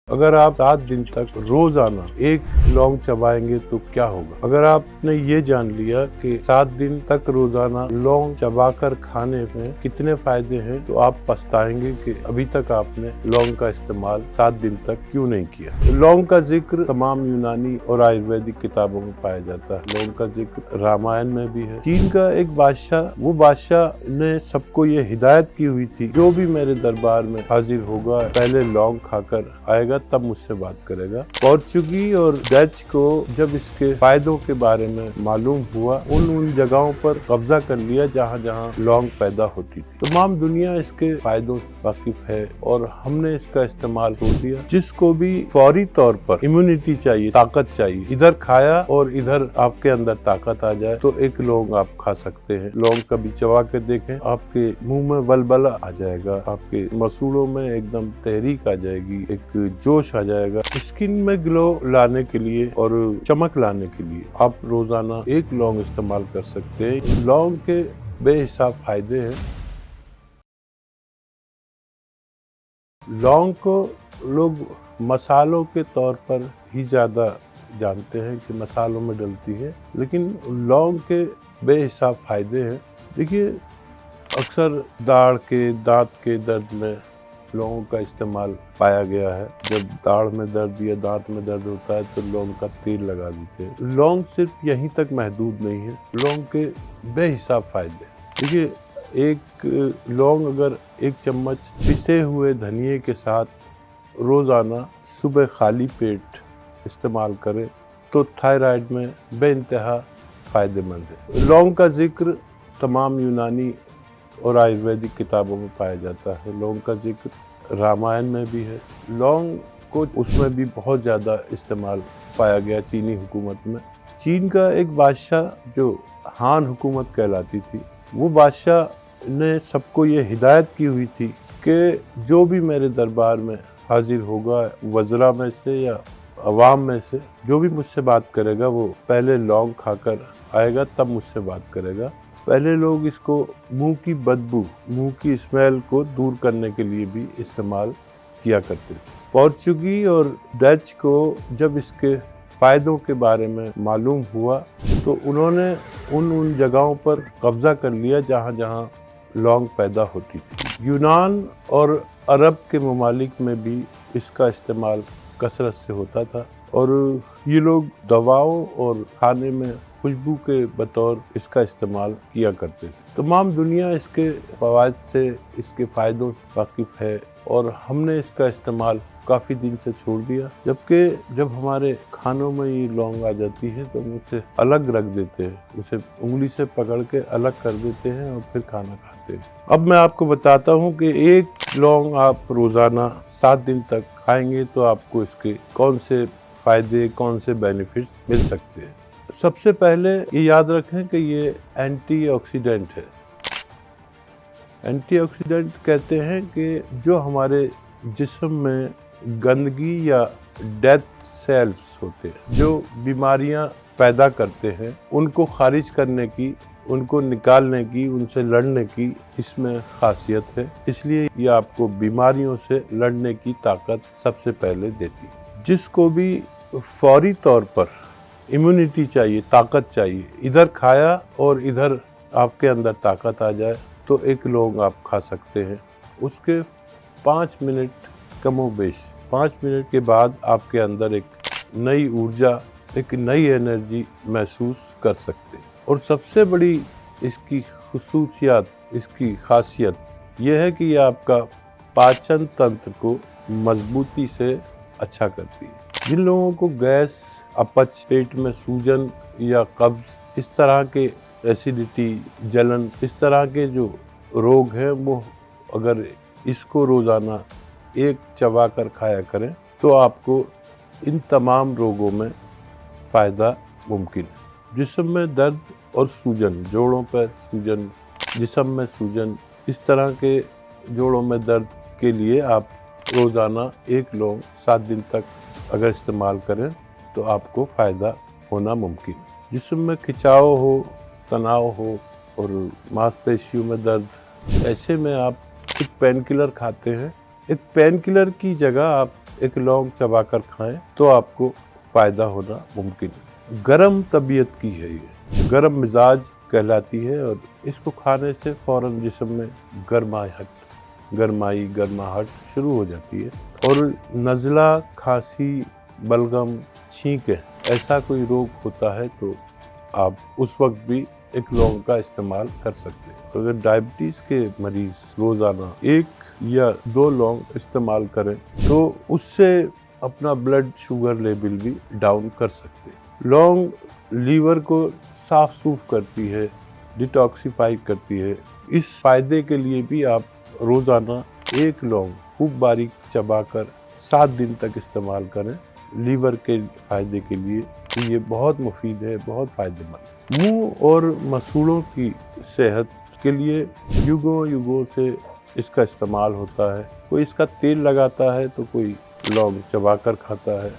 अगर आप 7 दिन तक रोजाना एक लौंग चबाएंगे तो क्या होगा। अगर आपने ये जान लिया कि 7 दिन तक रोजाना लौंग चबाकर खाने में कितने फायदे हैं तो आप पछताएंगे कि अभी तक आपने लौंग का इस्तेमाल 7 दिन तक क्यों नहीं किया। लौंग का जिक्र तमाम यूनानी और आयुर्वेदिक किताबों में पाया जाता है। लौंग का जिक्र रामायण में भी है। चीन का एक बादशाह, वो बादशाह ने सबको ये हिदायत की हुई थी, जो भी मेरे दरबार में हाजिर होगा पहले लौंग खाकर आएगा तब मुझसे बात करेगा। पोर्चुगी और डच को जब इसके फायदों के बारे में मालूम हुआ, उन जगहों पर कब्जा कर लिया जहाँ जहाँ लौंग पैदा होती थी। तमाम दुनिया इसके फायदों से वाकिफ है और हमने इसका इस्तेमाल हो दिया। जिसको भी फौरी तौर पर इम्यूनिटी चाहिए, ताकत चाहिए, इधर खाया और इधर आपके अंदर ताकत आ जाए तो एक लौंग आप खा सकते हैं। लौंग कभी चबा के देखें, आपके मुंह में बलबला आ जाएगा, आपके मसूड़ों में एकदम तहरीक आ जाएगी, एक जोश आ जाएगा। स्किन में ग्लो लाने के लिए और चमक लाने के लिए आप रोजाना एक लौंग इस्तेमाल कर सकते हैं। लौंग के बेहिसाब फायदे हैं। लौंग को लोग मसालों के तौर पर ही ज्यादा जानते हैं कि मसालों में डलती है, लेकिन लौंग के बेहिसाब फायदे हैं। देखिए, अक्सर दाढ़ के, दांत के दर्द में लौंग का इस्तेमाल पाया गया है। जब दाढ़ में दर्द या दांत में दर्द होता है तो लौंग का तेल लगा देते हैं। लौंग सिर्फ यहीं तक महदूद नहीं है, लौंग के बेहिसाब फायदे। देखिए, एक लौंग अगर एक चम्मच पिसे हुए धनिये के साथ रोजाना सुबह खाली पेट इस्तेमाल करें तो थायराइड में बेइंतहा फायदेमंद है। लौंग का जिक्र तमाम यूनानी और आयुर्वेदिक किताबों में पाया जाता है। लौंग का जिक्र रामायण में भी है। लौंग को उसमें भी बहुत ज़्यादा इस्तेमाल पाया गया चीनी हुकूमत में। चीन का एक बादशाह जो हान हुकूमत कहलाती थी, वो बादशाह ने सबको ये हिदायत की हुई थी कि जो भी मेरे दरबार में हाजिर होगा, वज़रा में से या अवाम में से, जो भी मुझसे बात करेगा वो पहले लौंग खाकर आएगा तब मुझसे बात करेगा। पहले लोग इसको मुंह की बदबू, मुंह की स्मेल को दूर करने के लिए भी इस्तेमाल किया करते थे। पोर्चुगी और डच को जब इसके फायदों के बारे में मालूम हुआ तो उन्होंने उन जगहों पर कब्जा कर लिया जहाँ जहाँ लौंग पैदा होती थी। यूनान और अरब के ममालिक में भी इसका इस्तेमाल कसरत से होता था और ये लोग दवाओं और खाने में खुशबू के बतौर इसका इस्तेमाल किया करते थे। तमाम दुनिया इसके फवायद से, इसके फ़ायदों से वाकिफ़ है और हमने इसका इस्तेमाल काफ़ी दिन से छोड़ दिया। जबकि जब हमारे खानों में ये लौंग आ जाती है तो हम उसे अलग रख देते हैं, उसे उंगली से पकड़ के अलग कर देते हैं और फिर खाना खाते हैं। अब मैं आपको बताता हूँ कि एक लौंग आप रोज़ाना 7 दिन तक खाएंगे तो आपको इसके कौन से फ़ायदे, कौन से बेनिफिट्स मिल सकते हैं। सबसे पहले ये याद रखें कि ये एंटीऑक्सीडेंट है। एंटीऑक्सीडेंट कहते हैं कि जो हमारे जिस्म में गंदगी या डेथ सेल्स होते हैं, जो बीमारियां पैदा करते हैं, उनको खारिज करने की, उनको निकालने की, उनसे लड़ने की इसमें खासियत है। इसलिए ये आपको बीमारियों से लड़ने की ताकत सबसे पहले देती है। जिसको भी फौरी तौर पर इम्यूनिटी चाहिए, ताकत चाहिए, इधर खाया और इधर आपके अंदर ताकत आ जाए तो एक लौंग आप खा सकते हैं। उसके 5 मिनट कमोबेश 5 मिनट के बाद आपके अंदर एक नई ऊर्जा, एक नई एनर्जी महसूस कर सकते हैं। और सबसे बड़ी इसकी खुसूसियत, इसकी खासियत यह है कि यह आपका पाचन तंत्र को मजबूती से अच्छा करती है। जिन लोगों को गैस, अपच, पेट में सूजन या कब्ज, इस तरह के एसिडिटी, जलन, इस तरह के जो रोग हैं, वो अगर इसको रोज़ाना एक चबा कर खाया करें तो आपको इन तमाम रोगों में फ़ायदा मुमकिन है। जिस्म में दर्द और सूजन, जोड़ों पर सूजन, जिस्म में सूजन, इस तरह के जोड़ों में दर्द के लिए आप रोज़ाना एक लौंग 7 दिन तक अगर इस्तेमाल करें तो आपको फ़ायदा होना मुमकिन। जिस्म में खिंचाव हो, तनाव हो और मांसपेशियों में दर्द, ऐसे में आप एक पेन किलर खाते हैं एक पेन किलर की जगह आप एक लौंग चबाकर खाएं तो आपको फ़ायदा होना मुमकिन है। गरम तबीयत की है ये, गरम मिजाज कहलाती है और इसको खाने से फ़ौरन जिस्म में गर्माहट शुरू हो जाती है। और नज़ला, खांसी, बलगम, छींकें ऐसा कोई रोग होता है तो आप उस वक्त भी एक लौंग का इस्तेमाल कर सकते हैं। अगर डायबिटीज़ के मरीज़ रोज़ाना 1 या 2 लौंग इस्तेमाल करें तो उससे अपना ब्लड शुगर लेवल भी डाउन कर सकते हैं। लौंग लीवर को साफ सूफ करती है, डिटॉक्सिफाई करती है। इस फ़ायदे के लिए भी आप रोज़ाना 1 लौंग खूब बारीक चबाकर 7 दिन तक इस्तेमाल करें। लीवर के फ़ायदे के लिए ये बहुत मुफीद है, बहुत फ़ायदेमंद। मुंह और मसूड़ों की सेहत के लिए युगों से इसका इस्तेमाल होता है। कोई इसका तेल लगाता है तो कोई लौंग चबाकर खाता है।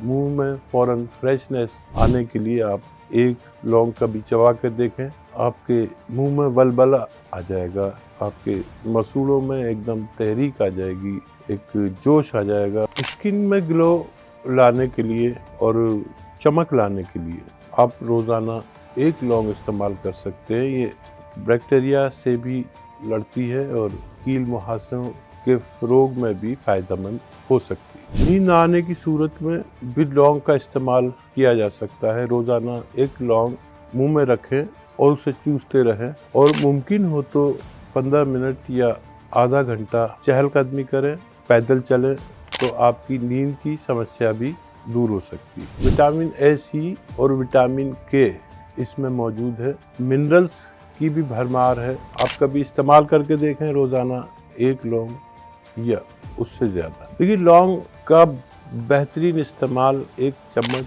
मुंह में फ़ौरन फ्रेशनेस आने के लिए आप 1 लौंग कभी चबा कर देखें, आपके मुंह में बलबला आ जाएगा, आपके मसूड़ों में एकदम तहरीक आ जाएगी, एक जोश आ जाएगा। स्किन में ग्लो लाने के लिए और चमक लाने के लिए आप रोज़ाना 1 लौंग इस्तेमाल कर सकते हैं। ये बैक्टीरिया से भी लड़ती है और कील मुहासों के रोग में भी फ़ायदेमंद हो सकती है। नींद न आने की सूरत में भी लौंग का इस्तेमाल किया जा सकता है। रोज़ाना 1 लौंग मुंह में रखें और उसे चूसते रहें और मुमकिन हो तो 15 मिनट या आधा घंटा चहलकदमी करें, पैदल चलें तो आपकी नींद की समस्या भी दूर हो सकती है। विटामिन ए, सी और विटामिन के इसमें मौजूद है। मिनरल्स की भी भरमार है। आप कभी इस्तेमाल करके देखें रोज़ाना 1 लौंग या उससे ज़्यादा। देखिए लौंग का बेहतरीन इस्तेमाल 1 चम्मच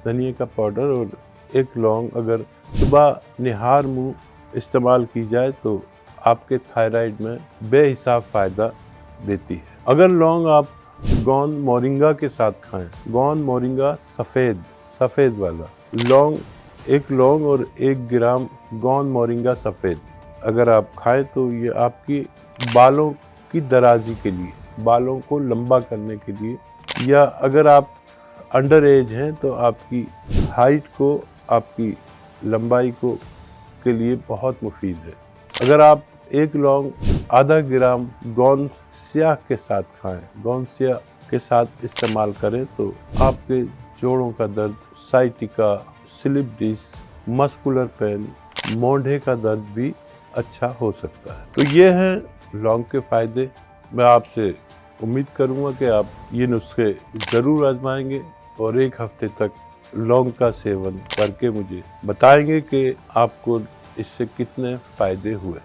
धनिया का पाउडर और 1 लौंग अगर सुबह निहार मुँह इस्तेमाल की जाए तो आपके थायराइड में बेहिसाब फ़ायदा देती है। अगर लौंग आप गोंद मोरिंगा के साथ खाएं, गोंद मोरिंगा सफ़ेद वाला लौंग, 1 लौंग और 1 ग्राम गोंद मोरिंगा सफ़ेद अगर आप खाएं तो ये आपकी बालों की दराजी के लिए, बालों को लंबा करने के लिए, या अगर आप अंडर एज हैं तो आपकी हाइट को, आपकी लंबाई को के लिए बहुत मुफीद है। अगर आप 1 लौंग आधा ग्राम गोंद स्याह के साथ खाएं, गोंद स्याह के साथ इस्तेमाल करें तो आपके जोड़ों का दर्द, sciatica, slip disc, muscular pain, मोंढे का दर्द भी अच्छा हो सकता है। तो ये हैं लौंग के फ़ायदे। मैं आपसे उम्मीद करूँगा कि आप ये नुस्खे ज़रूर आजमाएंगे और 1 हफ्ते तक लौंग का सेवन करके मुझे बताएंगे कि आपको इससे कितने फ़ायदे हुए।